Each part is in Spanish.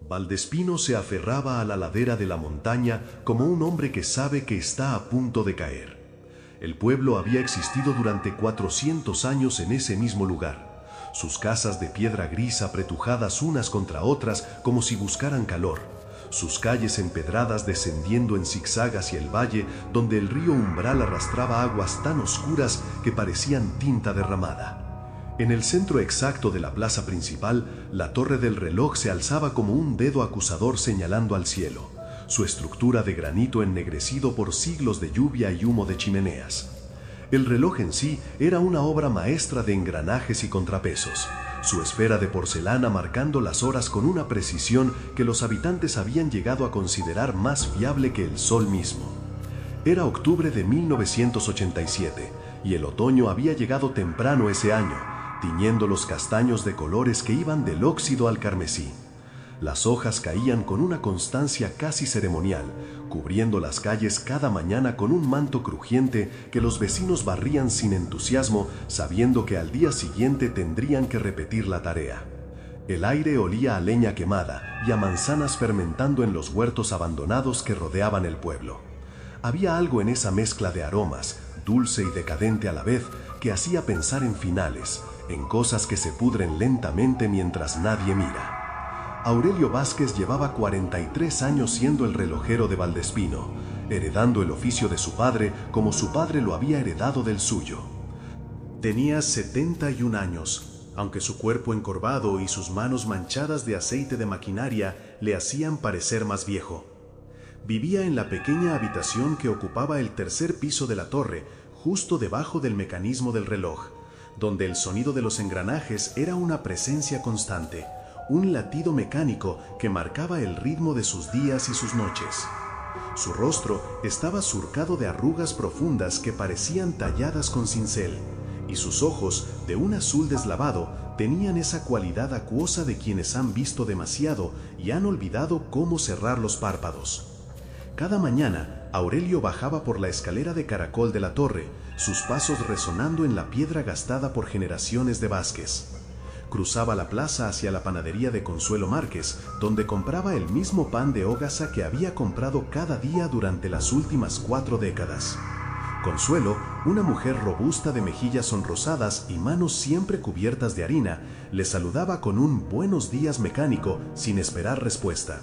Valdespino se aferraba a la ladera de la montaña como un hombre que sabe que está a punto de caer. El pueblo había existido durante 400 años en ese mismo lugar. Sus casas de piedra gris apretujadas unas contra otras como si buscaran calor. Sus calles empedradas descendiendo en zigzag hacia el valle, donde el río Umbral arrastraba aguas tan oscuras que parecían tinta derramada. En el centro exacto de la plaza principal, la torre del reloj se alzaba como un dedo acusador señalando al cielo, su estructura de granito ennegrecido por siglos de lluvia y humo de chimeneas. El reloj en sí era una obra maestra de engranajes y contrapesos, su esfera de porcelana marcando las horas con una precisión que los habitantes habían llegado a considerar más fiable que el sol mismo. Era octubre de 1987 y el otoño había llegado temprano ese año, tiñendo los castaños de colores que iban del óxido al carmesí. Las hojas caían con una constancia casi ceremonial, cubriendo las calles cada mañana con un manto crujiente que los vecinos barrían sin entusiasmo, sabiendo que al día siguiente tendrían que repetir la tarea. El aire olía a leña quemada y a manzanas fermentando en los huertos abandonados que rodeaban el pueblo. Había algo en esa mezcla de aromas, dulce y decadente a la vez, que hacía pensar en finales, en cosas que se pudren lentamente mientras nadie mira. Aurelio Vázquez llevaba 43 años siendo el relojero de Valdespino, heredando el oficio de su padre como su padre lo había heredado del suyo. Tenía 71 años, aunque su cuerpo encorvado y sus manos manchadas de aceite de maquinaria le hacían parecer más viejo. Vivía en la pequeña habitación que ocupaba el tercer piso de la torre, justo debajo del mecanismo del reloj, donde el sonido de los engranajes era una presencia constante, un latido mecánico que marcaba el ritmo de sus días y sus noches. Su rostro estaba surcado de arrugas profundas que parecían talladas con cincel, y sus ojos, de un azul deslavado, tenían esa cualidad acuosa de quienes han visto demasiado y han olvidado cómo cerrar los párpados. Cada mañana, Aurelio bajaba por la escalera de caracol de la torre, sus pasos resonando en la piedra gastada por generaciones de Vázquez. Cruzaba la plaza hacia la panadería de Consuelo Márquez, donde compraba el mismo pan de hogaza que había comprado cada día durante las últimas 4 décadas. Consuelo, una mujer robusta de mejillas sonrosadas y manos siempre cubiertas de harina, le saludaba con un buenos días mecánico sin esperar respuesta.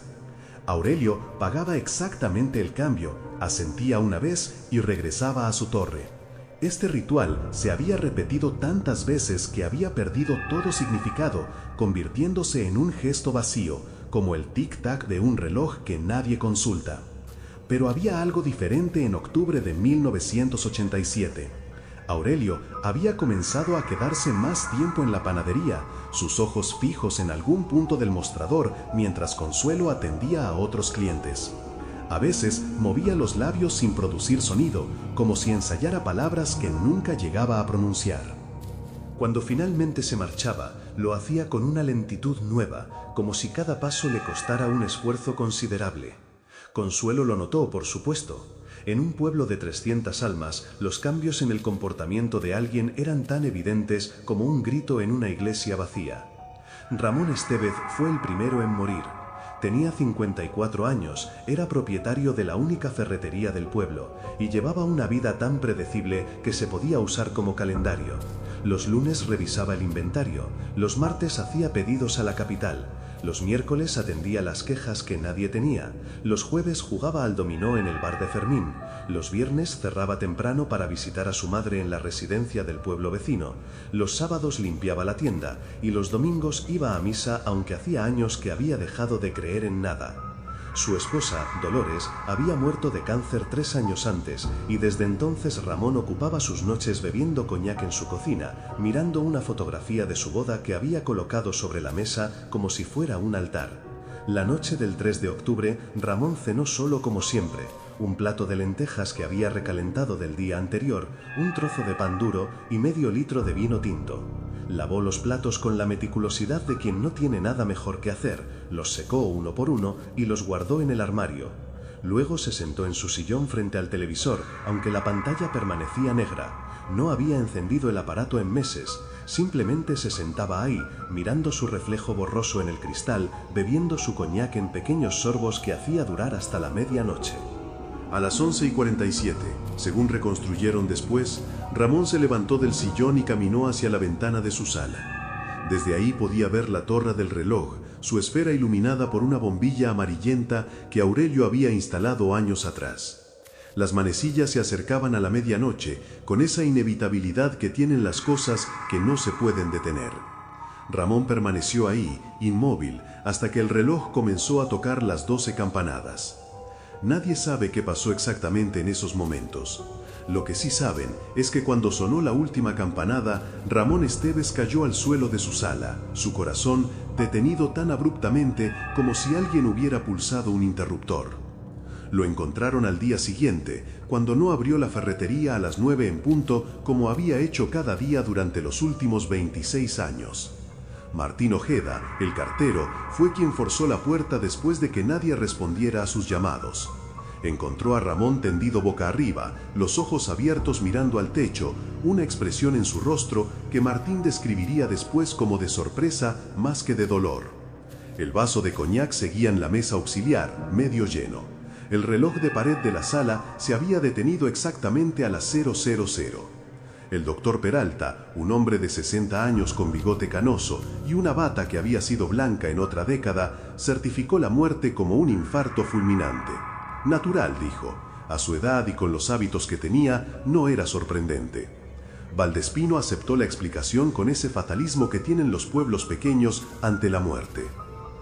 Aurelio pagaba exactamente el cambio, asentía una vez y regresaba a su torre. Este ritual se había repetido tantas veces que había perdido todo significado, convirtiéndose en un gesto vacío, como el tic-tac de un reloj que nadie consulta. Pero había algo diferente en octubre de 1987. Aurelio había comenzado a quedarse más tiempo en la panadería, sus ojos fijos en algún punto del mostrador mientras Consuelo atendía a otros clientes. A veces movía los labios sin producir sonido, como si ensayara palabras que nunca llegaba a pronunciar. Cuando finalmente se marchaba, lo hacía con una lentitud nueva, como si cada paso le costara un esfuerzo considerable. Consuelo lo notó, por supuesto. En un pueblo de 300 almas, los cambios en el comportamiento de alguien eran tan evidentes como un grito en una iglesia vacía. Ramón Estévez fue el primero en morir. Tenía 54 años, era propietario de la única ferretería del pueblo y llevaba una vida tan predecible que se podía usar como calendario. Los lunes revisaba el inventario, los martes hacía pedidos a la capital, los miércoles atendía las quejas que nadie tenía, los jueves jugaba al dominó en el bar de Fermín, los viernes cerraba temprano para visitar a su madre en la residencia del pueblo vecino, los sábados limpiaba la tienda y los domingos iba a misa aunque hacía años que había dejado de creer en nada. Su esposa, Dolores, había muerto de cáncer 3 años antes y desde entonces Ramón ocupaba sus noches bebiendo coñac en su cocina, mirando una fotografía de su boda que había colocado sobre la mesa como si fuera un altar. La noche del 3 de octubre, Ramón cenó solo como siempre, un plato de lentejas que había recalentado del día anterior, un trozo de pan duro y medio litro de vino tinto. Lavó los platos con la meticulosidad de quien no tiene nada mejor que hacer, los secó uno por uno y los guardó en el armario. Luego se sentó en su sillón frente al televisor, aunque la pantalla permanecía negra. No había encendido el aparato en meses. Simplemente se sentaba ahí, mirando su reflejo borroso en el cristal, bebiendo su coñac en pequeños sorbos que hacía durar hasta la medianoche. A las 11:47, según reconstruyeron después, Ramón se levantó del sillón y caminó hacia la ventana de su sala. Desde ahí podía ver la torre del reloj, su esfera iluminada por una bombilla amarillenta que Aurelio había instalado años atrás. Las manecillas se acercaban a la medianoche, con esa inevitabilidad que tienen las cosas que no se pueden detener. Ramón permaneció ahí, inmóvil, hasta que el reloj comenzó a tocar las 12 campanadas. Nadie sabe qué pasó exactamente en esos momentos. Lo que sí saben es que cuando sonó la última campanada, Ramón Esteves cayó al suelo de su sala, su corazón detenido tan abruptamente como si alguien hubiera pulsado un interruptor. Lo encontraron al día siguiente, cuando no abrió la ferretería a las 9 en punto como había hecho cada día durante los últimos 26 años. Martín Ojeda, el cartero, fue quien forzó la puerta después de que nadie respondiera a sus llamados. Encontró a Ramón tendido boca arriba, los ojos abiertos mirando al techo, una expresión en su rostro que Martín describiría después como de sorpresa más que de dolor. El vaso de coñac seguía en la mesa auxiliar, medio lleno. El reloj de pared de la sala se había detenido exactamente a las 0:00. El doctor Peralta, un hombre de 60 años con bigote canoso y una bata que había sido blanca en otra década, certificó la muerte como un infarto fulminante. Natural, dijo. A su edad y con los hábitos que tenía, no era sorprendente. Valdespino aceptó la explicación con ese fatalismo que tienen los pueblos pequeños ante la muerte.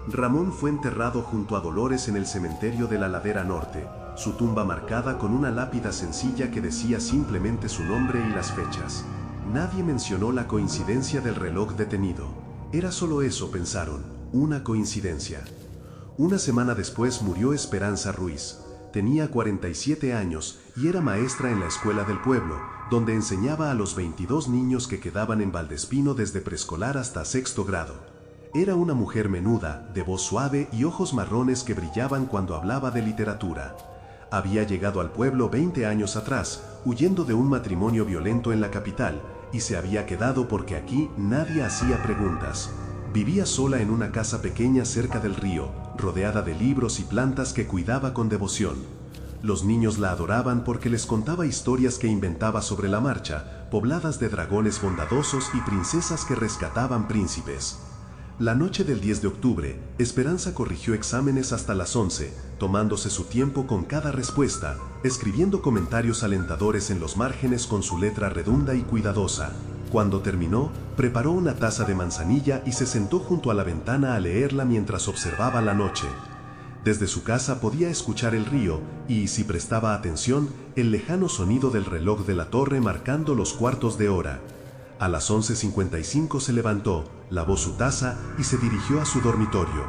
Ramón fue enterrado junto a Dolores en el cementerio de la Ladera Norte, su tumba marcada con una lápida sencilla que decía simplemente su nombre y las fechas. Nadie mencionó la coincidencia del reloj detenido. Era solo eso, pensaron, una coincidencia. Una semana después murió Esperanza Ruiz. Tenía 47 años y era maestra en la escuela del pueblo, donde enseñaba a los 22 niños que quedaban en Valdespino desde preescolar hasta sexto grado. Era una mujer menuda, de voz suave y ojos marrones que brillaban cuando hablaba de literatura. Había llegado al pueblo 20 años atrás, huyendo de un matrimonio violento en la capital, y se había quedado porque aquí nadie hacía preguntas. Vivía sola en una casa pequeña cerca del río, rodeada de libros y plantas que cuidaba con devoción. Los niños la adoraban porque les contaba historias que inventaba sobre la marcha, pobladas de dragones bondadosos y princesas que rescataban príncipes. La noche del 10 de octubre, Esperanza corrigió exámenes hasta las 11, tomándose su tiempo con cada respuesta, escribiendo comentarios alentadores en los márgenes con su letra redonda y cuidadosa. Cuando terminó, preparó una taza de manzanilla y se sentó junto a la ventana a leerla mientras observaba la noche. Desde su casa podía escuchar el río y, si prestaba atención, el lejano sonido del reloj de la torre marcando los cuartos de hora. A las 11:55 se levantó, lavó su taza y se dirigió a su dormitorio.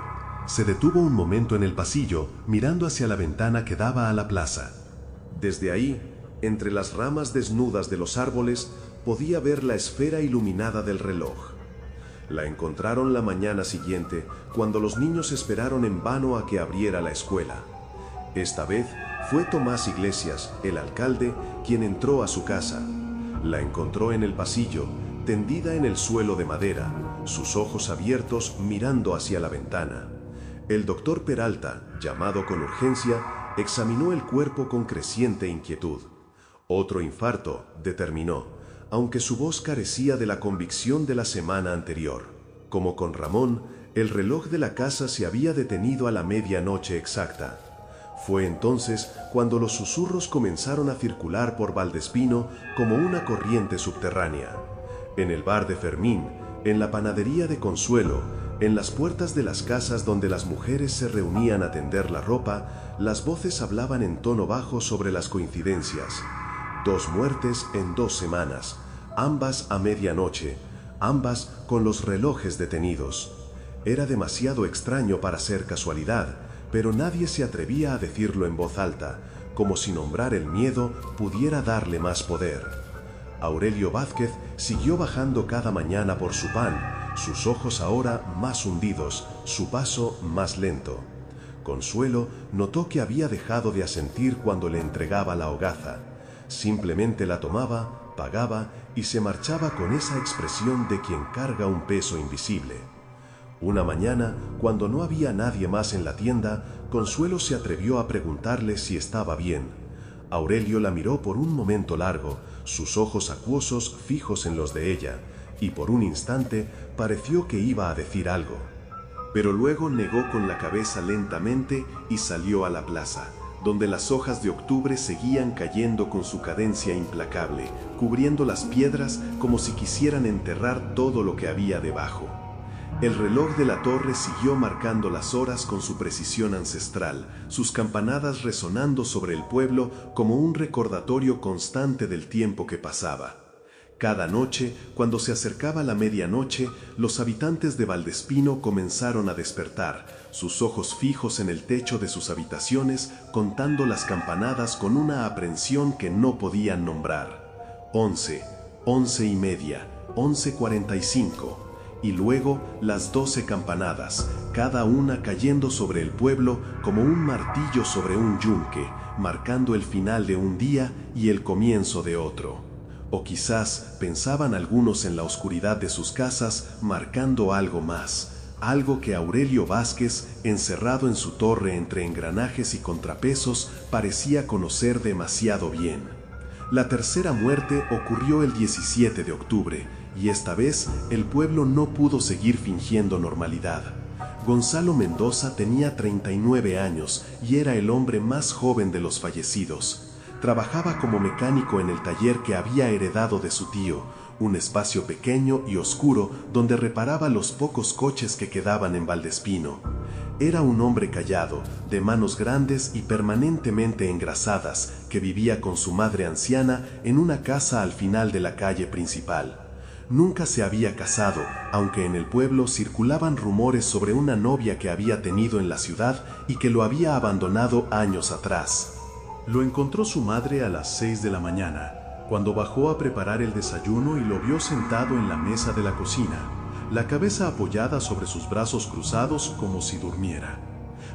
Se detuvo un momento en el pasillo, mirando hacia la ventana que daba a la plaza. Desde ahí, entre las ramas desnudas de los árboles, podía ver la esfera iluminada del reloj. La encontraron la mañana siguiente, cuando los niños esperaron en vano a que abriera la escuela. Esta vez fue Tomás Iglesias, el alcalde, quien entró a su casa. La encontró en el pasillo, tendida en el suelo de madera, sus ojos abiertos mirando hacia la ventana. El doctor Peralta, llamado con urgencia, examinó el cuerpo con creciente inquietud. Otro infarto, determinó, aunque su voz carecía de la convicción de la semana anterior. Como con Ramón, el reloj de la casa se había detenido a la medianoche exacta. Fue entonces cuando los susurros comenzaron a circular por Valdespino como una corriente subterránea. En el bar de Fermín, en la panadería de Consuelo, en las puertas de las casas donde las mujeres se reunían a tender la ropa, las voces hablaban en tono bajo sobre las coincidencias. 2 muertes en 2 semanas, ambas a medianoche, ambas con los relojes detenidos. Era demasiado extraño para ser casualidad, pero nadie se atrevía a decirlo en voz alta, como si nombrar el miedo pudiera darle más poder. Aurelio Vázquez siguió bajando cada mañana por su pan, sus ojos ahora más hundidos, su paso más lento. Consuelo notó que había dejado de asentir cuando le entregaba la hogaza. Simplemente la tomaba, pagaba y se marchaba con esa expresión de quien carga un peso invisible. Una mañana, cuando no había nadie más en la tienda, Consuelo se atrevió a preguntarle si estaba bien. Aurelio la miró por un momento largo, sus ojos acuosos fijos en los de ella, y por un instante pareció que iba a decir algo. Pero luego negó con la cabeza lentamente y salió a la plaza, donde las hojas de octubre seguían cayendo con su cadencia implacable, cubriendo las piedras como si quisieran enterrar todo lo que había debajo. El reloj de la torre siguió marcando las horas con su precisión ancestral, sus campanadas resonando sobre el pueblo como un recordatorio constante del tiempo que pasaba. Cada noche, cuando se acercaba la medianoche, los habitantes de Valdespino comenzaron a despertar, sus ojos fijos en el techo de sus habitaciones, contando las campanadas con una aprensión que no podían nombrar. 11, 11:30, 11:45... y luego las 12 campanadas, cada una cayendo sobre el pueblo como un martillo sobre un yunque, marcando el final de un día y el comienzo de otro. O quizás pensaban algunos en la oscuridad de sus casas, marcando algo más, algo que Aurelio Vázquez, encerrado en su torre entre engranajes y contrapesos, parecía conocer demasiado bien. La tercera muerte ocurrió el 17 de octubre, y esta vez el pueblo no pudo seguir fingiendo normalidad. Gonzalo Mendoza tenía 39 años y era el hombre más joven de los fallecidos. Trabajaba como mecánico en el taller que había heredado de su tío, un espacio pequeño y oscuro donde reparaba los pocos coches que quedaban en Valdespino. Era un hombre callado, de manos grandes y permanentemente engrasadas, que vivía con su madre anciana en una casa al final de la calle principal. Nunca se había casado, aunque en el pueblo circulaban rumores sobre una novia que había tenido en la ciudad y que lo había abandonado años atrás. Lo encontró su madre a las 6 de la mañana, cuando bajó a preparar el desayuno y lo vio sentado en la mesa de la cocina, la cabeza apoyada sobre sus brazos cruzados como si durmiera.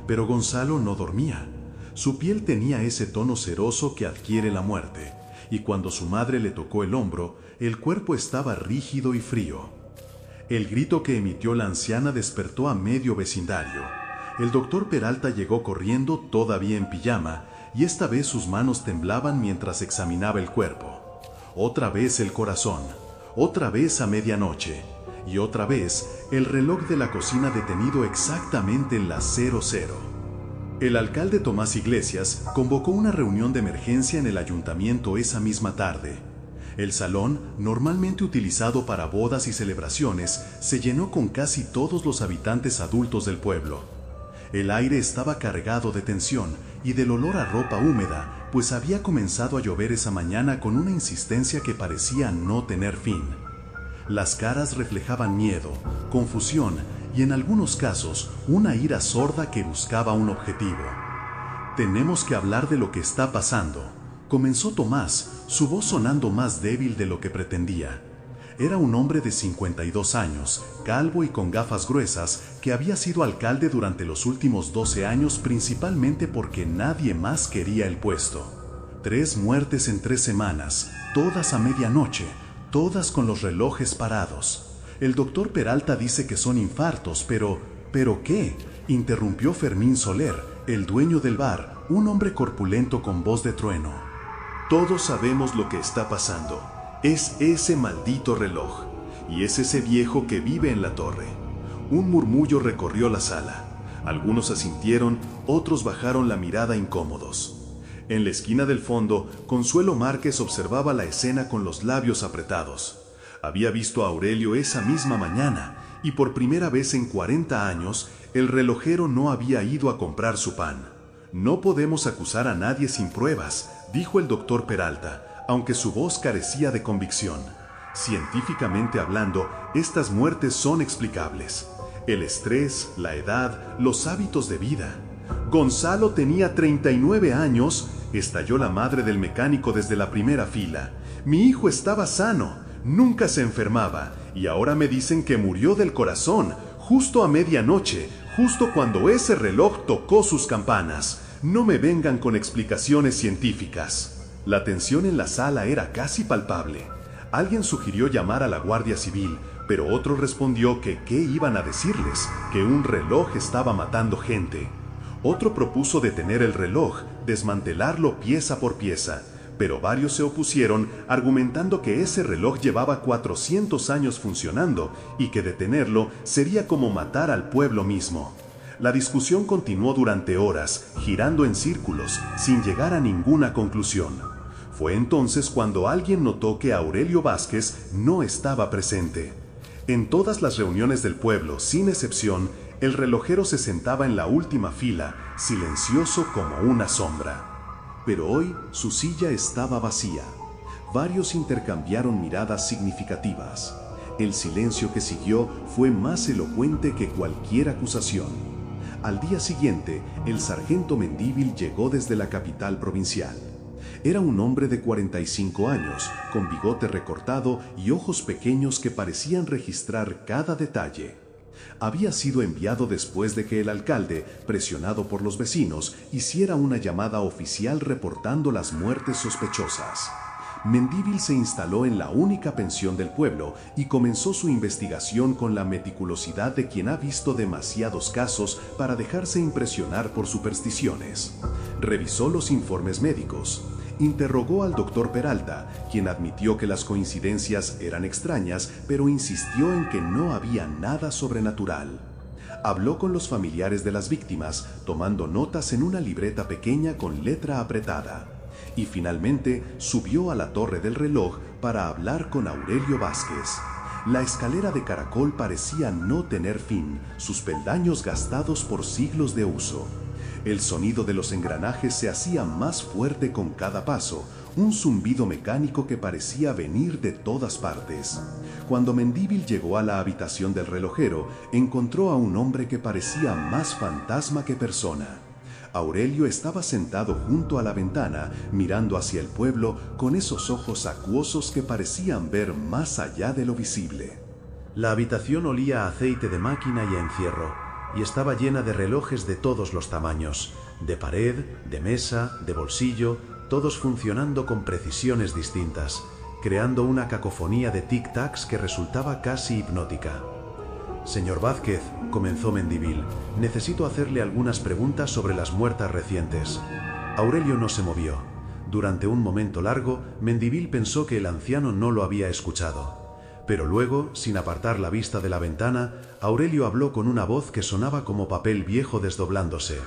Pero Gonzalo no dormía. Su piel tenía ese tono ceroso que adquiere la muerte, y cuando su madre le tocó el hombro, el cuerpo estaba rígido y frío. El grito que emitió la anciana despertó a medio vecindario. El doctor Peralta llegó corriendo, todavía en pijama, y esta vez sus manos temblaban mientras examinaba el cuerpo. Otra vez el corazón, otra vez a medianoche, y otra vez el reloj de la cocina detenido exactamente en las 00. El alcalde Tomás Iglesias convocó una reunión de emergencia en el ayuntamiento esa misma tarde. El salón, normalmente utilizado para bodas y celebraciones, se llenó con casi todos los habitantes adultos del pueblo. El aire estaba cargado de tensión y del olor a ropa húmeda, pues había comenzado a llover esa mañana con una insistencia que parecía no tener fin. Las caras reflejaban miedo, confusión y en algunos casos una ira sorda que buscaba un objetivo. «Tenemos que hablar de lo que está pasando», comenzó Tomás, su voz sonando más débil de lo que pretendía. Era un hombre de 52 años, calvo y con gafas gruesas, que había sido alcalde durante los últimos 12 años principalmente porque nadie más quería el puesto. 3 muertes en 3 semanas, todas a medianoche, todas con los relojes parados. El doctor Peralta dice que son infartos, ¿pero qué?, interrumpió Fermín Soler, el dueño del bar, un hombre corpulento con voz de trueno. Todos sabemos lo que está pasando. Es ese maldito reloj, y es ese viejo que vive en la torre. Un murmullo recorrió la sala. Algunos asintieron, otros bajaron la mirada incómodos. En la esquina del fondo, Consuelo Márquez observaba la escena con los labios apretados. Había visto a Aurelio esa misma mañana, y por primera vez en 40 años, el relojero no había ido a comprar su pan. «No podemos acusar a nadie sin pruebas», dijo el doctor Peralta, aunque su voz carecía de convicción. Científicamente hablando, estas muertes son explicables. El estrés, la edad, los hábitos de vida. Gonzalo tenía 39 años, estalló la madre del mecánico desde la primera fila. Mi hijo estaba sano, nunca se enfermaba, y ahora me dicen que murió del corazón, justo a medianoche, justo cuando ese reloj tocó sus campanas. No me vengan con explicaciones científicas. La tensión en la sala era casi palpable. Alguien sugirió llamar a la Guardia Civil, pero otro respondió que qué iban a decirles, que un reloj estaba matando gente. Otro propuso detener el reloj, desmantelarlo pieza por pieza, pero varios se opusieron argumentando que ese reloj llevaba 400 años funcionando y que detenerlo sería como matar al pueblo mismo. La discusión continuó durante horas, girando en círculos, sin llegar a ninguna conclusión. Fue entonces cuando alguien notó que Aurelio Vázquez no estaba presente. En todas las reuniones del pueblo, sin excepción, el relojero se sentaba en la última fila, silencioso como una sombra. Pero hoy su silla estaba vacía. Varios intercambiaron miradas significativas. El silencio que siguió fue más elocuente que cualquier acusación. Al día siguiente, el sargento Mendívil llegó desde la capital provincial. Era un hombre de 45 años, con bigote recortado y ojos pequeños que parecían registrar cada detalle. Había sido enviado después de que el alcalde, presionado por los vecinos, hiciera una llamada oficial reportando las muertes sospechosas. Mendívil se instaló en la única pensión del pueblo y comenzó su investigación con la meticulosidad de quien ha visto demasiados casos para dejarse impresionar por supersticiones. Revisó los informes médicos. Interrogó al doctor Peralta, quien admitió que las coincidencias eran extrañas, pero insistió en que no había nada sobrenatural. Habló con los familiares de las víctimas, tomando notas en una libreta pequeña con letra apretada. Y finalmente subió a la torre del reloj para hablar con Aurelio Vázquez. La escalera de caracol parecía no tener fin, sus peldaños gastados por siglos de uso. El sonido de los engranajes se hacía más fuerte con cada paso, un zumbido mecánico que parecía venir de todas partes. Cuando Mendívil llegó a la habitación del relojero, encontró a un hombre que parecía más fantasma que persona. Aurelio estaba sentado junto a la ventana, mirando hacia el pueblo con esos ojos acuosos que parecían ver más allá de lo visible. La habitación olía a aceite de máquina y a encierro, y estaba llena de relojes de todos los tamaños, de pared, de mesa, de bolsillo, todos funcionando con precisiones distintas, creando una cacofonía de tic-tacs que resultaba casi hipnótica. «Señor Vázquez», comenzó Mendívil, «necesito hacerle algunas preguntas sobre las muertas recientes». Aurelio no se movió. Durante un momento largo, Mendívil pensó que el anciano no lo había escuchado. Pero luego, sin apartar la vista de la ventana, Aurelio habló con una voz que sonaba como papel viejo desdoblándose.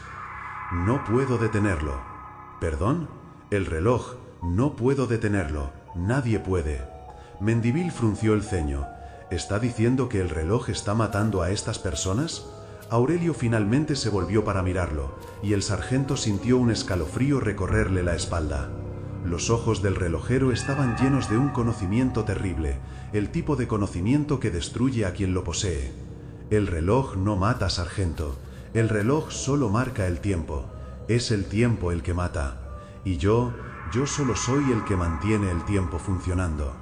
«No puedo detenerlo». «¿Perdón?» «El reloj. No puedo detenerlo. Nadie puede». Mendívil frunció el ceño. ¿Está diciendo que el reloj está matando a estas personas? Aurelio finalmente se volvió para mirarlo, y el sargento sintió un escalofrío recorrerle la espalda. Los ojos del relojero estaban llenos de un conocimiento terrible, el tipo de conocimiento que destruye a quien lo posee. El reloj no mata, sargento. El reloj solo marca el tiempo. Es el tiempo el que mata. Y yo solo soy el que mantiene el tiempo funcionando.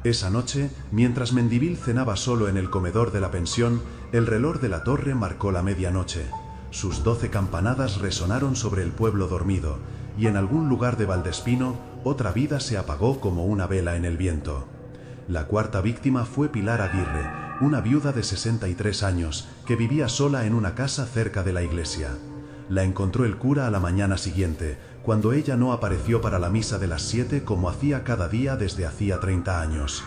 Esa noche, mientras Mendívil cenaba solo en el comedor de la pensión, el reloj de la torre marcó la medianoche. Sus 12 campanadas resonaron sobre el pueblo dormido, y en algún lugar de Valdespino, otra vida se apagó como una vela en el viento. La cuarta víctima fue Pilar Aguirre, una viuda de 63 años, que vivía sola en una casa cerca de la iglesia. La encontró el cura a la mañana siguiente, cuando ella no apareció para la misa de las 7 como hacía cada día desde hacía 30 años.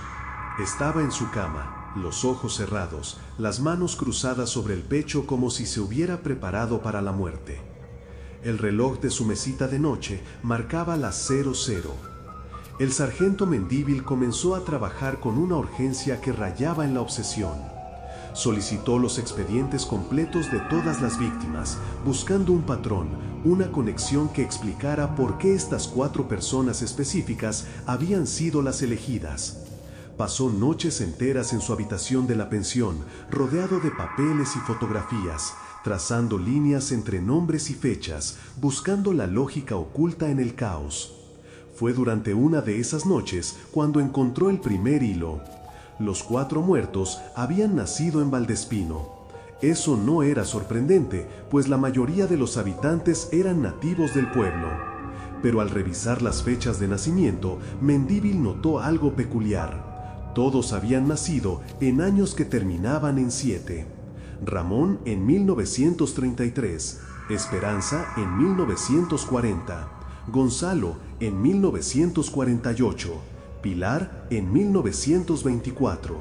Estaba en su cama, los ojos cerrados, las manos cruzadas sobre el pecho como si se hubiera preparado para la muerte. El reloj de su mesita de noche marcaba las 00. El sargento Mendívil comenzó a trabajar con una urgencia que rayaba en la obsesión. Solicitó los expedientes completos de todas las víctimas, buscando un patrón, una conexión que explicara por qué estas 4 personas específicas habían sido las elegidas. Pasó noches enteras en su habitación de la pensión, rodeado de papeles y fotografías, trazando líneas entre nombres y fechas, buscando la lógica oculta en el caos. Fue durante una de esas noches cuando encontró el primer hilo. Los 4 muertos habían nacido en Valdespino. Eso no era sorprendente, pues la mayoría de los habitantes eran nativos del pueblo. pero al revisar las fechas de nacimiento, Mendívil notó algo peculiar. Todos habían nacido en años que terminaban en 7. Ramón en 1933, Esperanza en 1940, Gonzalo en 1948, Pilar en 1924.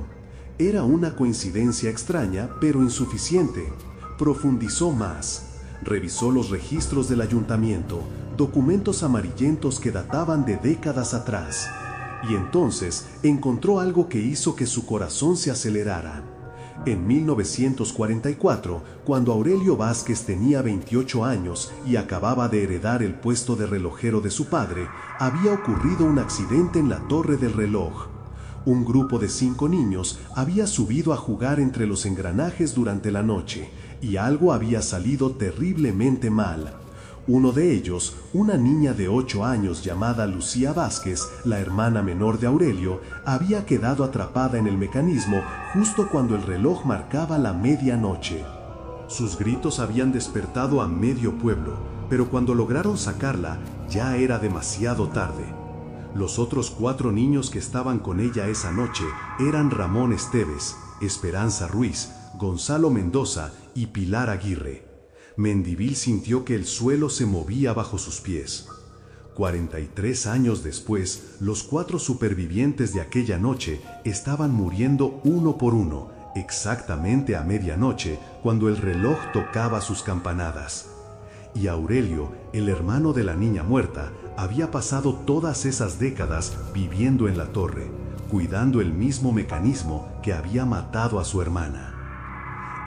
Era una coincidencia extraña, pero insuficiente. Profundizó más. Revisó los registros del ayuntamiento, documentos amarillentos que databan de décadas atrás. Y entonces encontró algo que hizo que su corazón se acelerara. En 1944, cuando Aurelio Vázquez tenía 28 años y acababa de heredar el puesto de relojero de su padre, había ocurrido un accidente en la torre del reloj. Un grupo de 5 niños había subido a jugar entre los engranajes durante la noche y algo había salido terriblemente mal. Uno de ellos, una niña de 8 años llamada Lucía Vázquez, la hermana menor de Aurelio, había quedado atrapada en el mecanismo justo cuando el reloj marcaba la medianoche. Sus gritos habían despertado a medio pueblo, pero cuando lograron sacarla, ya era demasiado tarde. Los otros 4 niños que estaban con ella esa noche eran Ramón Esteves, Esperanza Ruiz, Gonzalo Mendoza y Pilar Aguirre. Mendívil sintió que el suelo se movía bajo sus pies. 43 años después, los 4 supervivientes de aquella noche estaban muriendo uno por uno, exactamente a medianoche, cuando el reloj tocaba sus campanadas. Y Aurelio, el hermano de la niña muerta, había pasado todas esas décadas viviendo en la torre, cuidando el mismo mecanismo que había matado a su hermana.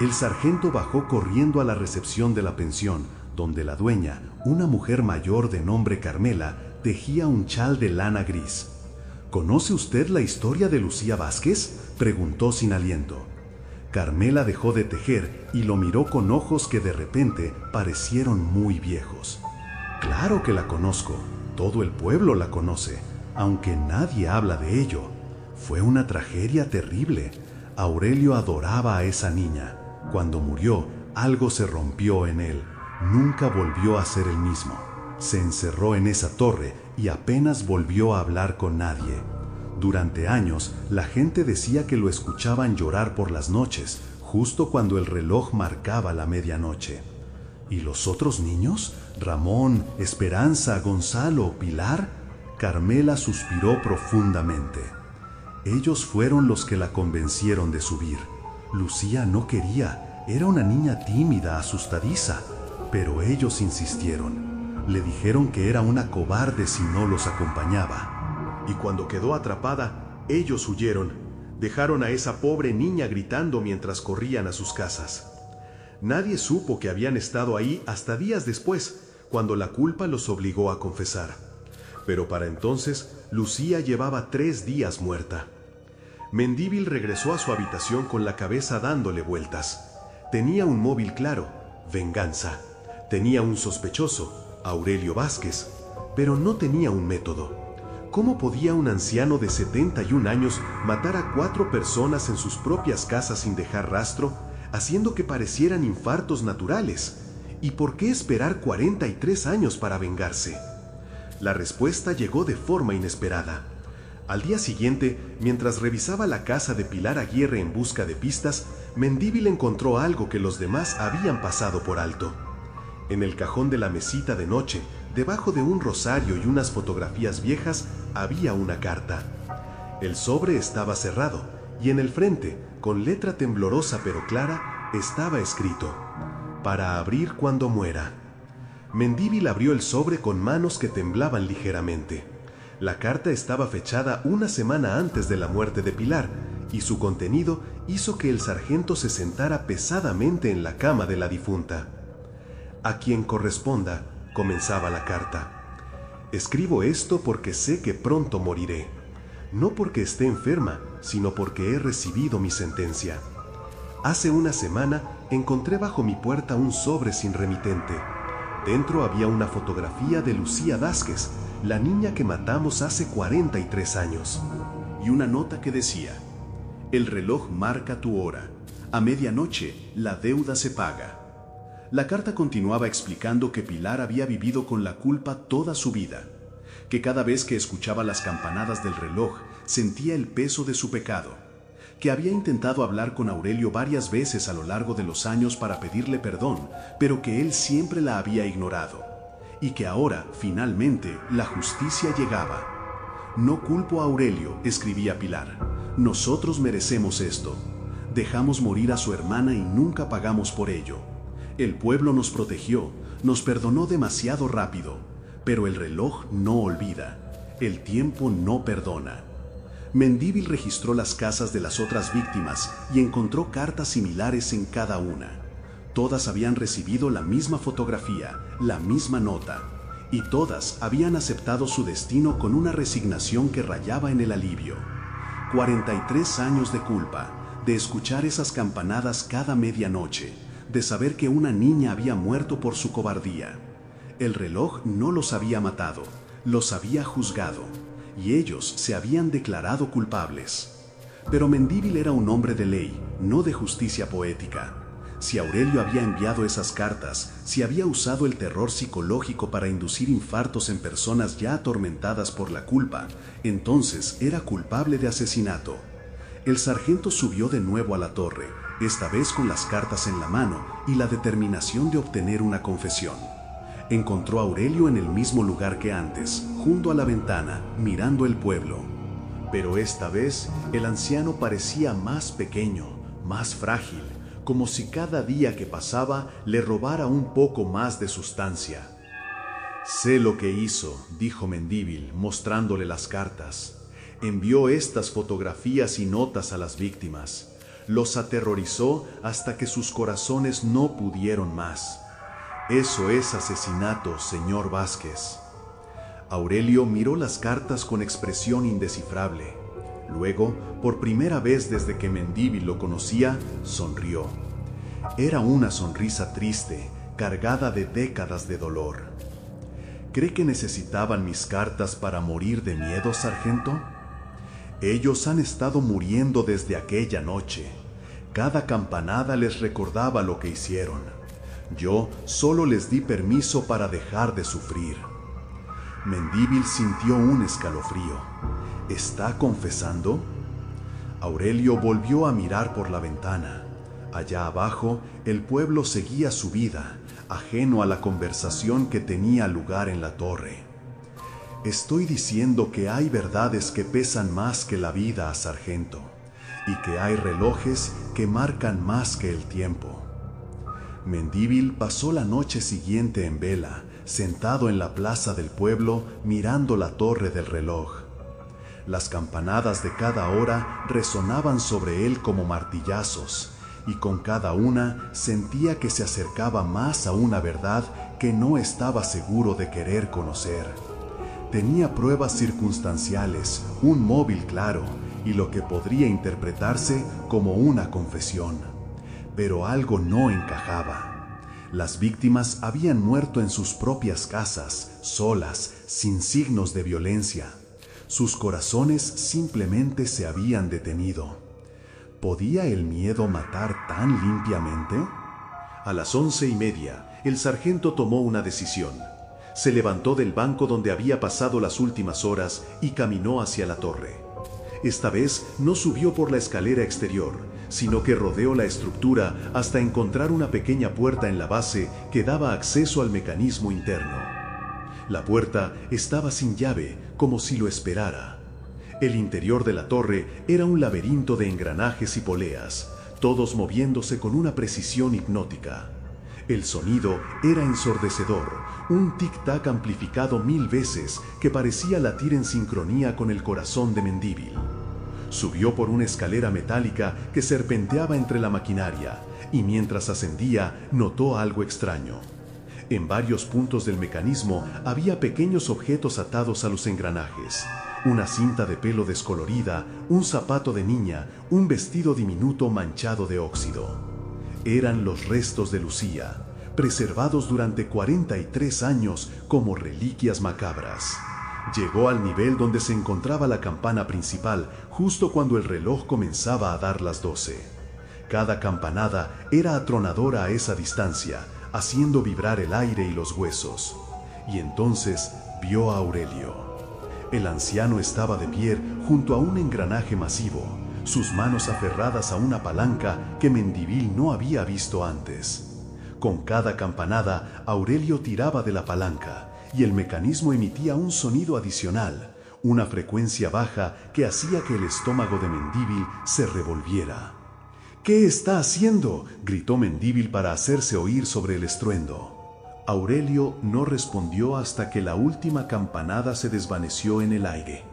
El sargento bajó corriendo a la recepción de la pensión, donde la dueña, una mujer mayor de nombre Carmela, tejía un chal de lana gris. ¿Conoce usted la historia de Lucía Vázquez?, preguntó sin aliento. Carmela dejó de tejer y lo miró con ojos que de repente parecieron muy viejos. Claro que la conozco, todo el pueblo la conoce, aunque nadie habla de ello. Fue una tragedia terrible. Aurelio adoraba a esa niña. Cuando murió, algo se rompió en él. Nunca volvió a ser el mismo. Se encerró en esa torre y apenas volvió a hablar con nadie. Durante años, la gente decía que lo escuchaban llorar por las noches, justo cuando el reloj marcaba la medianoche. ¿Y los otros niños? Ramón, Esperanza, Gonzalo, Pilar. Carmela suspiró profundamente. Ellos fueron los que la convencieron de subir. Lucía no quería, era una niña tímida, asustadiza, pero ellos insistieron. Le dijeron que era una cobarde si no los acompañaba. Y cuando quedó atrapada, ellos huyeron. Dejaron a esa pobre niña gritando mientras corrían a sus casas. Nadie supo que habían estado ahí hasta días después, cuando la culpa los obligó a confesar. Pero para entonces, Lucía llevaba 3 días muerta. Mendívil regresó a su habitación con la cabeza dándole vueltas. Tenía un móvil claro, venganza. Tenía un sospechoso, Aurelio Vázquez, pero no tenía un método. ¿Cómo podía un anciano de 71 años matar a 4 personas en sus propias casas sin dejar rastro, haciendo que parecieran infartos naturales? ¿Y por qué esperar 43 años para vengarse? La respuesta llegó de forma inesperada. Al día siguiente, mientras revisaba la casa de Pilar Aguirre en busca de pistas, Mendívil encontró algo que los demás habían pasado por alto. En el cajón de la mesita de noche, debajo de un rosario y unas fotografías viejas, había una carta. El sobre estaba cerrado, y en el frente, con letra temblorosa pero clara, estaba escrito: para abrir cuando muera. Mendívil abrió el sobre con manos que temblaban ligeramente. La carta estaba fechada una semana antes de la muerte de Pilar, y su contenido hizo que el sargento se sentara pesadamente en la cama de la difunta. A quien corresponda, comenzaba la carta. Escribo esto porque sé que pronto moriré. No porque esté enferma, sino porque he recibido mi sentencia. Hace una semana encontré bajo mi puerta un sobre sin remitente. Dentro había una fotografía de Lucía Vázquez, la niña que matamos hace 43 años, y una nota que decía: el reloj marca tu hora. A medianoche la deuda se paga. La carta continuaba explicando que Pilar había vivido con la culpa toda su vida, que cada vez que escuchaba las campanadas del reloj sentía el peso de su pecado, que había intentado hablar con Aurelio varias veces a lo largo de los años para pedirle perdón, pero que él siempre la había ignorado, y que ahora, finalmente, la justicia llegaba. No culpo a Aurelio, escribía Pilar. Nosotros merecemos esto. Dejamos morir a su hermana y nunca pagamos por ello. El pueblo nos protegió, nos perdonó demasiado rápido, pero el reloj no olvida, el tiempo no perdona. Mendívil registró las casas de las otras víctimas y encontró cartas similares en cada una. Todas habían recibido la misma fotografía, la misma nota, y todas habían aceptado su destino con una resignación que rayaba en el alivio. 43 años de culpa, de escuchar esas campanadas cada medianoche, de saber que una niña había muerto por su cobardía. El reloj no los había matado, los había juzgado, y ellos se habían declarado culpables. Pero Mendívil era un hombre de ley, no de justicia poética. Si Aurelio había enviado esas cartas, si había usado el terror psicológico para inducir infartos en personas ya atormentadas por la culpa, entonces era culpable de asesinato. El sargento subió de nuevo a la torre, esta vez con las cartas en la mano y la determinación de obtener una confesión. Encontró a Aurelio en el mismo lugar que antes, junto a la ventana, mirando el pueblo. Pero esta vez el anciano parecía más pequeño, más frágil, como si cada día que pasaba le robara un poco más de sustancia. «Sé lo que hizo», dijo Mendívil, mostrándole las cartas. Envió estas fotografías y notas a las víctimas. Los aterrorizó hasta que sus corazones no pudieron más. Eso es asesinato, señor Vázquez. Aurelio miró las cartas con expresión indescifrable. Luego, por primera vez desde que Mendívil lo conocía, sonrió. Era una sonrisa triste, cargada de décadas de dolor. ¿Cree que necesitaban mis cartas para morir de miedo, sargento? Ellos han estado muriendo desde aquella noche. Cada campanada les recordaba lo que hicieron. Yo solo les di permiso para dejar de sufrir. Mendívil sintió un escalofrío. ¿Está confesando? Aurelio volvió a mirar por la ventana. Allá abajo, el pueblo seguía su vida, ajeno a la conversación que tenía lugar en la torre. Estoy diciendo que hay verdades que pesan más que la vida, sargento, y que hay relojes que marcan más que el tiempo. Mendívil pasó la noche siguiente en vela, sentado en la plaza del pueblo, mirando la torre del reloj. Las campanadas de cada hora resonaban sobre él como martillazos, y con cada una sentía que se acercaba más a una verdad que no estaba seguro de querer conocer. Tenía pruebas circunstanciales, un móvil claro, y lo que podría interpretarse como una confesión. Pero algo no encajaba. Las víctimas habían muerto en sus propias casas, solas, sin signos de violencia. Sus corazones simplemente se habían detenido. ¿Podía el miedo matar tan limpiamente? A las 11:30, el sargento tomó una decisión. Se levantó del banco donde había pasado las últimas horas y caminó hacia la torre. Esta vez no subió por la escalera exterior, sino que rodeó la estructura hasta encontrar una pequeña puerta en la base que daba acceso al mecanismo interno. La puerta estaba sin llave, como si lo esperara. El interior de la torre era un laberinto de engranajes y poleas, todos moviéndose con una precisión hipnótica. El sonido era ensordecedor, un tic-tac amplificado 1000 veces que parecía latir en sincronía con el corazón de Mendívil. Subió por una escalera metálica que serpenteaba entre la maquinaria y mientras ascendía notó algo extraño. En varios puntos del mecanismo había pequeños objetos atados a los engranajes. Una cinta de pelo descolorida, un zapato de niña, un vestido diminuto manchado de óxido. Eran los restos de Lucía, preservados durante 43 años como reliquias macabras. Llegó al nivel donde se encontraba la campana principal justo cuando el reloj comenzaba a dar las 12. Cada campanada era atronadora a esa distancia, haciendo vibrar el aire y los huesos. Y entonces vio a Aurelio. El anciano estaba de pie junto a un engranaje masivo, sus manos aferradas a una palanca que Mendívil no había visto antes. Con cada campanada, Aurelio tiraba de la palanca y el mecanismo emitía un sonido adicional, una frecuencia baja que hacía que el estómago de Mendívil se revolviera. «¿Qué está haciendo?», gritó Mendívil para hacerse oír sobre el estruendo. Aurelio no respondió hasta que la última campanada se desvaneció en el aire.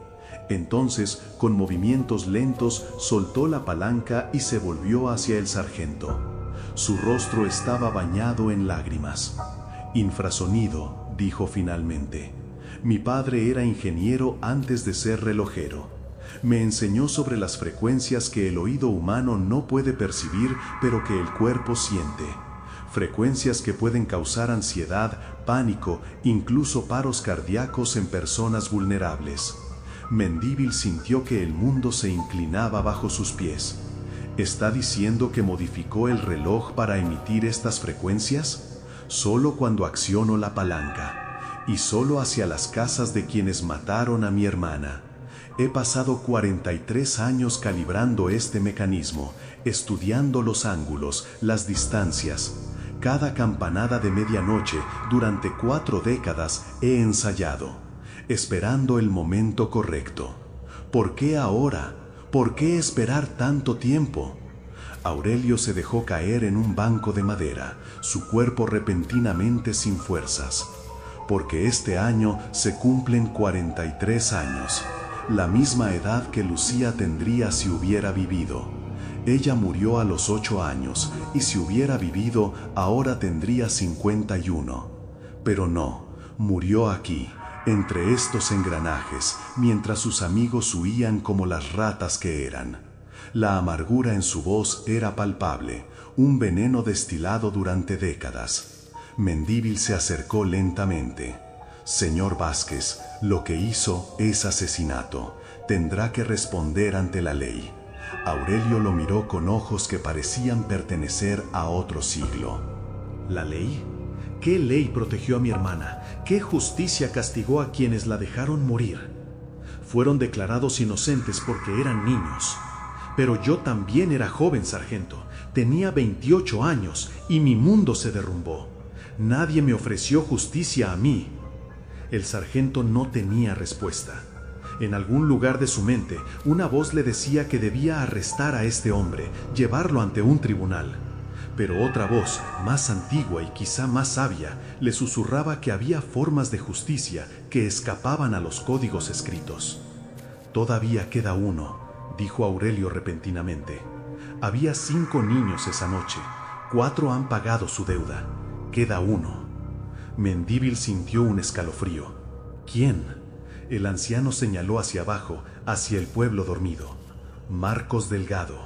Entonces, con movimientos lentos, soltó la palanca y se volvió hacia el sargento. Su rostro estaba bañado en lágrimas. «Infrasonido», dijo finalmente. «Mi padre era ingeniero antes de ser relojero. Me enseñó sobre las frecuencias que el oído humano no puede percibir, pero que el cuerpo siente. Frecuencias que pueden causar ansiedad, pánico, incluso paros cardíacos en personas vulnerables». Mendívil sintió que el mundo se inclinaba bajo sus pies. ¿Está diciendo que modificó el reloj para emitir estas frecuencias? Solo cuando acciono la palanca, y solo hacia las casas de quienes mataron a mi hermana. He pasado 43 años calibrando este mecanismo, estudiando los ángulos, las distancias. Cada campanada de medianoche durante 4 décadas he ensayado, esperando el momento correcto. ¿Por qué ahora? ¿Por qué esperar tanto tiempo? Aurelio se dejó caer en un banco de madera, su cuerpo repentinamente sin fuerzas. Porque este año se cumplen 43 años, la misma edad que Lucía tendría si hubiera vivido. Ella murió a los 8 años y si hubiera vivido ahora tendría 51. Pero no, murió aquí, entre estos engranajes, mientras sus amigos huían como las ratas que eran. La amargura en su voz era palpable, un veneno destilado durante décadas. Mendívil se acercó lentamente. «Señor Vázquez, lo que hizo es asesinato. Tendrá que responder ante la ley». Aurelio lo miró con ojos que parecían pertenecer a otro siglo. ¿La ley? ¿Qué ley protegió a mi hermana? ¿Qué justicia castigó a quienes la dejaron morir? Fueron declarados inocentes porque eran niños. Pero yo también era joven, sargento. Tenía 28 años y mi mundo se derrumbó. Nadie me ofreció justicia a mí. El sargento no tenía respuesta. En algún lugar de su mente, una voz le decía que debía arrestar a este hombre, llevarlo ante un tribunal. Pero otra voz, más antigua y quizá más sabia, le susurraba que había formas de justicia que escapaban a los códigos escritos. «Todavía queda uno», dijo Aurelio repentinamente. «Había 5 niños esa noche. 4 han pagado su deuda. Queda uno». Mendívil sintió un escalofrío. «¿Quién?». El anciano señaló hacia abajo, hacia el pueblo dormido. «Marcos Delgado.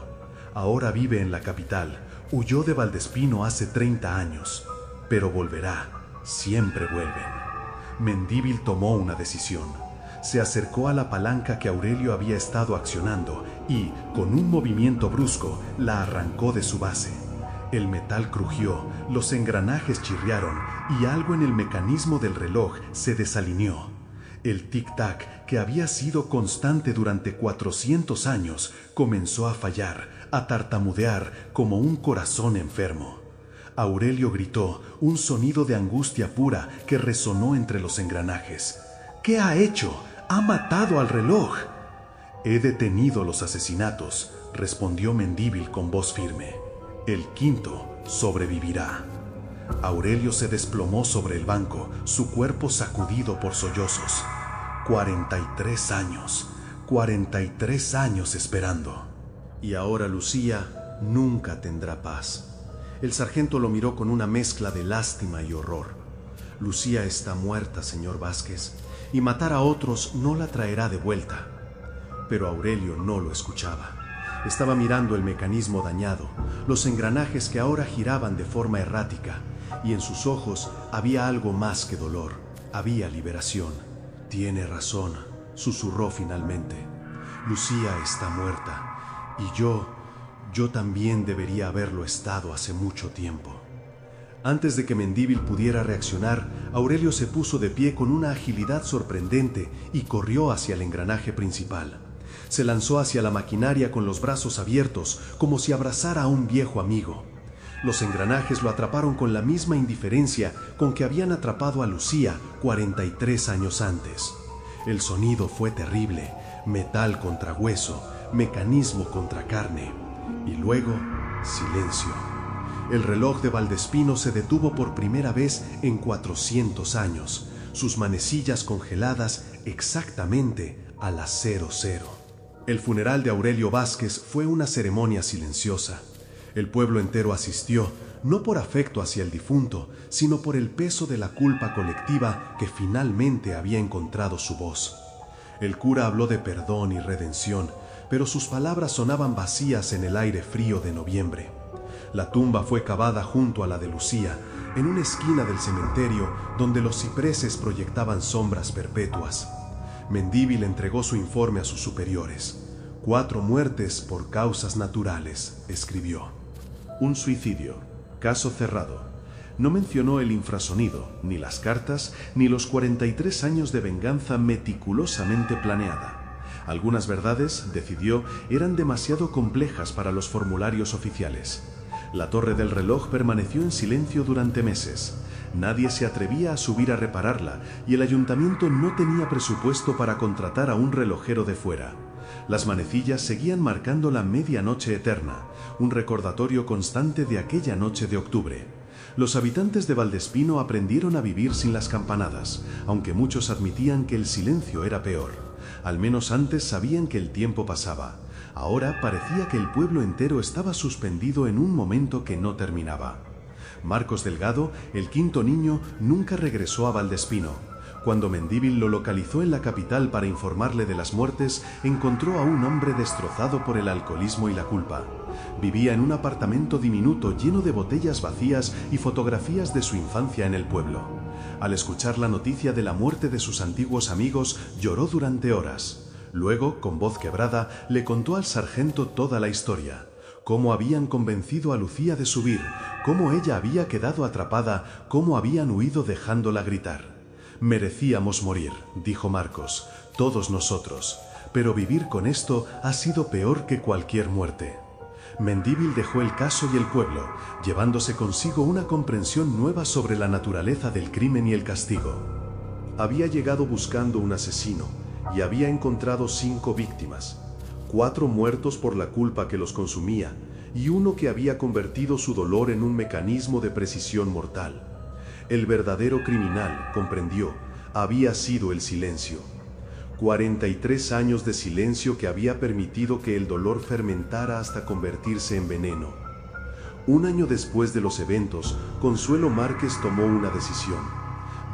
Ahora vive en la capital. Huyó de Valdespino hace 30 años. Pero volverá. Siempre vuelven». Mendívil tomó una decisión. Se acercó a la palanca que Aurelio había estado accionando y, con un movimiento brusco, la arrancó de su base. El metal crujió, los engranajes chirriaron y algo en el mecanismo del reloj se desalineó. El tic-tac, que había sido constante durante 400 años, comenzó a fallar, a tartamudear como un corazón enfermo. Aurelio gritó, un sonido de angustia pura que resonó entre los engranajes. «¿Qué ha hecho? ¡Ha matado al reloj!». «He detenido los asesinatos», respondió Mendívil con voz firme. «El 5º sobrevivirá». Aurelio se desplomó sobre el banco, su cuerpo sacudido por sollozos. 43 años, 43 años esperando. Y ahora Lucía nunca tendrá paz. El sargento lo miró con una mezcla de lástima y horror. «Lucía está muerta, señor Vázquez, y matar a otros no la traerá de vuelta». Pero Aurelio no lo escuchaba. Estaba mirando el mecanismo dañado, los engranajes que ahora giraban de forma errática, y en sus ojos había algo más que dolor, había liberación. «Tiene razón», susurró finalmente. «Lucía está muerta, y yo también debería haberlo estado hace mucho tiempo». Antes de que Mendívil pudiera reaccionar, Aurelio se puso de pie con una agilidad sorprendente y corrió hacia el engranaje principal. Se lanzó hacia la maquinaria con los brazos abiertos, como si abrazara a un viejo amigo. Los engranajes lo atraparon con la misma indiferencia con que habían atrapado a Lucía 43 años antes. El sonido fue terrible, metal contra hueso, mecanismo contra carne. Y luego, silencio. El reloj de Valdespino se detuvo por primera vez en 400 años, sus manecillas congeladas exactamente a las 00. El funeral de Aurelio Vázquez fue una ceremonia silenciosa. El pueblo entero asistió, no por afecto hacia el difunto, sino por el peso de la culpa colectiva que finalmente había encontrado su voz. El cura habló de perdón y redención, pero sus palabras sonaban vacías en el aire frío de noviembre. La tumba fue cavada junto a la de Lucía, en una esquina del cementerio donde los cipreses proyectaban sombras perpetuas. Mendívil entregó su informe a sus superiores. 4 muertes por causas naturales, escribió. Un suicidio, caso cerrado. No mencionó el infrasonido, ni las cartas, ni los 43 años de venganza meticulosamente planeada. Algunas verdades, decidió, eran demasiado complejas para los formularios oficiales. La torre del reloj permaneció en silencio durante meses. Nadie se atrevía a subir a repararla y el ayuntamiento no tenía presupuesto para contratar a un relojero de fuera. Las manecillas seguían marcando la medianoche eterna, un recordatorio constante de aquella noche de octubre. Los habitantes de Valdespino aprendieron a vivir sin las campanadas, aunque muchos admitían que el silencio era peor. Al menos antes sabían que el tiempo pasaba. Ahora parecía que el pueblo entero estaba suspendido en un momento que no terminaba. Marcos Delgado, el 5.º niño, nunca regresó a Valdespino. Cuando Mendívil lo localizó en la capital para informarle de las muertes, encontró a un hombre destrozado por el alcoholismo y la culpa. Vivía en un apartamento diminuto lleno de botellas vacías y fotografías de su infancia en el pueblo. Al escuchar la noticia de la muerte de sus antiguos amigos, lloró durante horas. Luego, con voz quebrada, le contó al sargento toda la historia. Cómo habían convencido a Lucía de subir, cómo ella había quedado atrapada, cómo habían huido dejándola gritar. Merecíamos morir, dijo Marcos, todos nosotros, pero vivir con esto ha sido peor que cualquier muerte. Mendívil dejó el caso y el pueblo, llevándose consigo una comprensión nueva sobre la naturaleza del crimen y el castigo. Había llegado buscando un asesino y había encontrado 5 víctimas, 4 muertos por la culpa que los consumía y uno que había convertido su dolor en un mecanismo de precisión mortal. El verdadero criminal, comprendió, había sido el silencio. 43 años de silencio que había permitido que el dolor fermentara hasta convertirse en veneno. Un año después de los eventos, Consuelo Márquez tomó una decisión.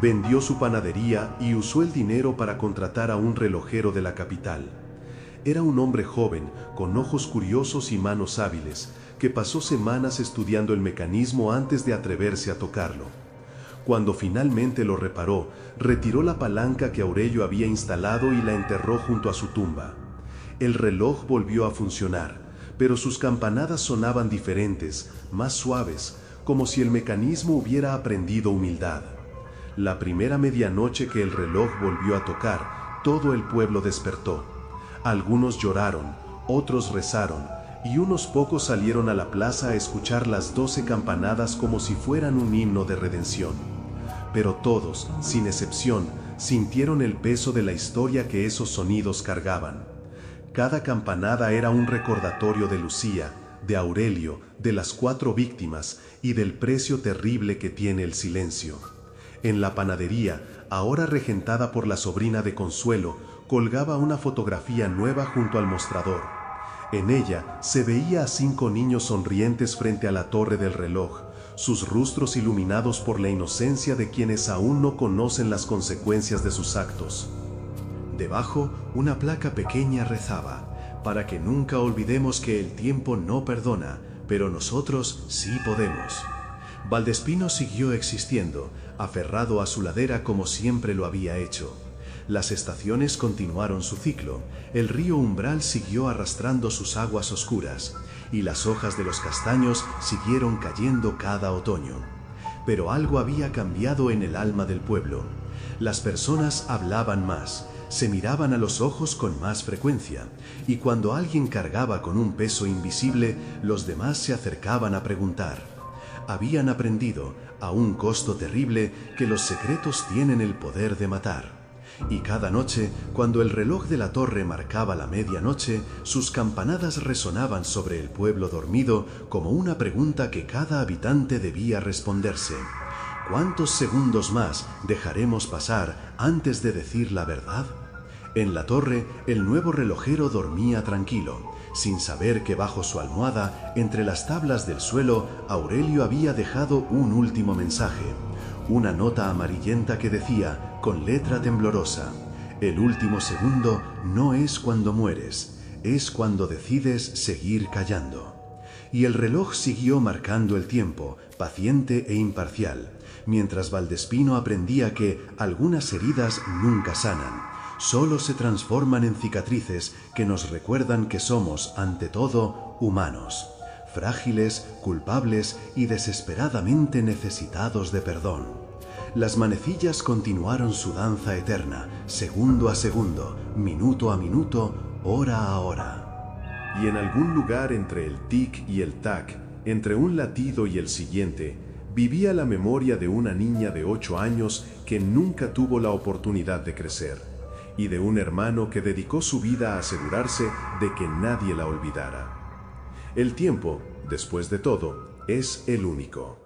Vendió su panadería y usó el dinero para contratar a un relojero de la capital. Era un hombre joven, con ojos curiosos y manos hábiles, que pasó semanas estudiando el mecanismo antes de atreverse a tocarlo. Cuando finalmente lo reparó, retiró la palanca que Aurelio había instalado y la enterró junto a su tumba. El reloj volvió a funcionar, pero sus campanadas sonaban diferentes, más suaves, como si el mecanismo hubiera aprendido humildad. La primera medianoche que el reloj volvió a tocar, todo el pueblo despertó. Algunos lloraron, otros rezaron, y unos pocos salieron a la plaza a escuchar las 12 campanadas como si fueran un himno de redención. Pero todos, sin excepción, sintieron el peso de la historia que esos sonidos cargaban. Cada campanada era un recordatorio de Lucía, de Aurelio, de las 4 víctimas y del precio terrible que tiene el silencio. En la panadería, ahora regentada por la sobrina de Consuelo, colgaba una fotografía nueva junto al mostrador. En ella se veía a 5 niños sonrientes frente a la torre del reloj, sus rostros iluminados por la inocencia de quienes aún no conocen las consecuencias de sus actos. Debajo, una placa pequeña rezaba: para que nunca olvidemos que el tiempo no perdona, pero nosotros sí podemos. Valdespino siguió existiendo, aferrado a su ladera como siempre lo había hecho. Las estaciones continuaron su ciclo, el río Umbral siguió arrastrando sus aguas oscuras, y las hojas de los castaños siguieron cayendo cada otoño. Pero algo había cambiado en el alma del pueblo. Las personas hablaban más, se miraban a los ojos con más frecuencia, y cuando alguien cargaba con un peso invisible, los demás se acercaban a preguntar. Habían aprendido, a un costo terrible, que los secretos tienen el poder de matar. Y cada noche, cuando el reloj de la torre marcaba la medianoche, sus campanadas resonaban sobre el pueblo dormido como una pregunta que cada habitante debía responderse. ¿Cuántos segundos más dejaremos pasar antes de decir la verdad? En la torre, el nuevo relojero dormía tranquilo, sin saber que bajo su almohada, entre las tablas del suelo, Aurelio había dejado un último mensaje. Una nota amarillenta que decía, con letra temblorosa: el último segundo no es cuando mueres, es cuando decides seguir callando. Y el reloj siguió marcando el tiempo, paciente e imparcial, mientras Valdespino aprendía que algunas heridas nunca sanan, solo se transforman en cicatrices que nos recuerdan que somos, ante todo, humanos, frágiles, culpables y desesperadamente necesitados de perdón. Las manecillas continuaron su danza eterna, segundo a segundo, minuto a minuto, hora a hora. Y en algún lugar entre el tic y el tac, entre un latido y el siguiente, vivía la memoria de una niña de 8 años que nunca tuvo la oportunidad de crecer, y de un hermano que dedicó su vida a asegurarse de que nadie la olvidara. El tiempo, después de todo, es el único.